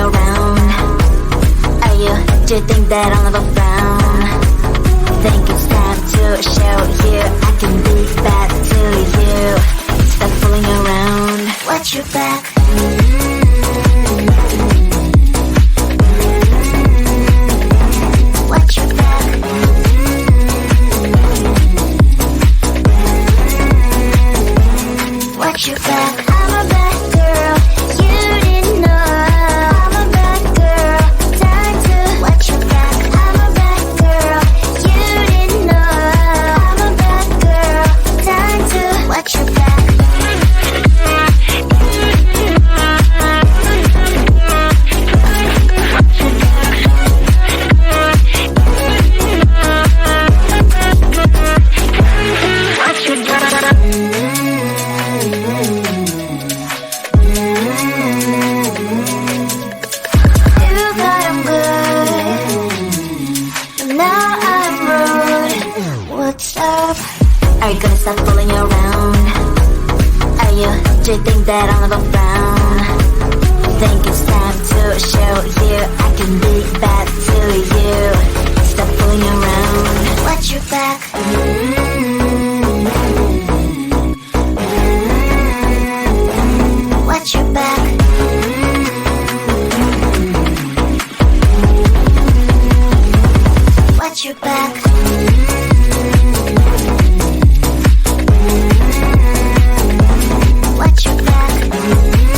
around? Are you, do you think that I'll never frown? Think it's time to show you I can be bad to you. Stop fooling around. Watch your back. Watch your back. Watch your back. I'm a bad girl. You didn't know. I'm a bad girl. Time to watch your back. I'm a bad girl. You didn't know. I'm a bad girl. Time to watch your back. Are you gonna stop fooling around? Are you, do you think that I'll never frown? Think it's time to show you I can be bad to you. Stop fooling around. Watch your back. Watch your back. Watch your back. Watch your back.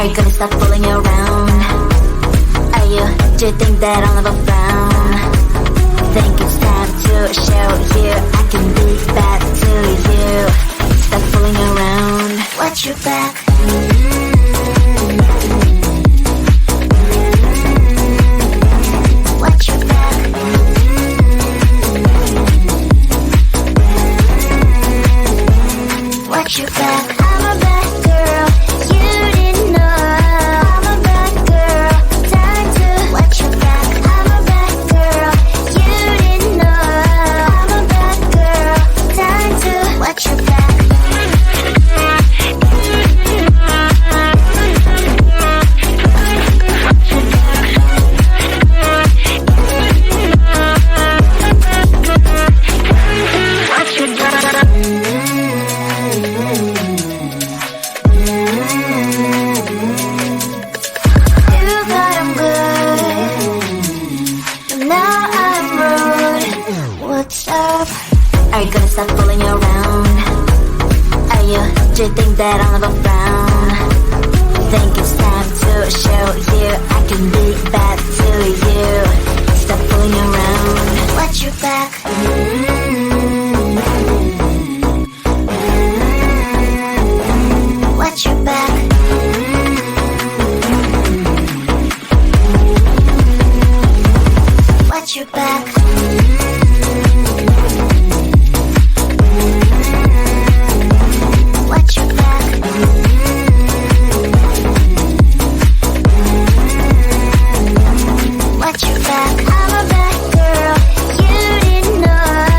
Are you gonna stop fooling around? Are you? Do you think that I'll never frown? Think it's time to show you I can be bad to you. Stop fooling around. Watch your back. Watch your back. Watch your back. I'm a bad girl. You didn't know. I'm a bad girl. Time to watch your back. I'm a bad girl. You didn't know. I'm a bad girl. Time to watch your back. Are you gonna stop fooling around? Are you? Do you think that I'll never frown? Think it's time to show you I can be bad to you. Stop fooling around. Watch your back. Watch your back. Watch your back. Watch your back. Watch your back. I'm a bad girl. You didn't know.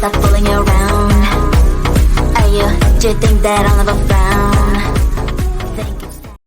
stop fooling you around? Are you, do you think that I'll never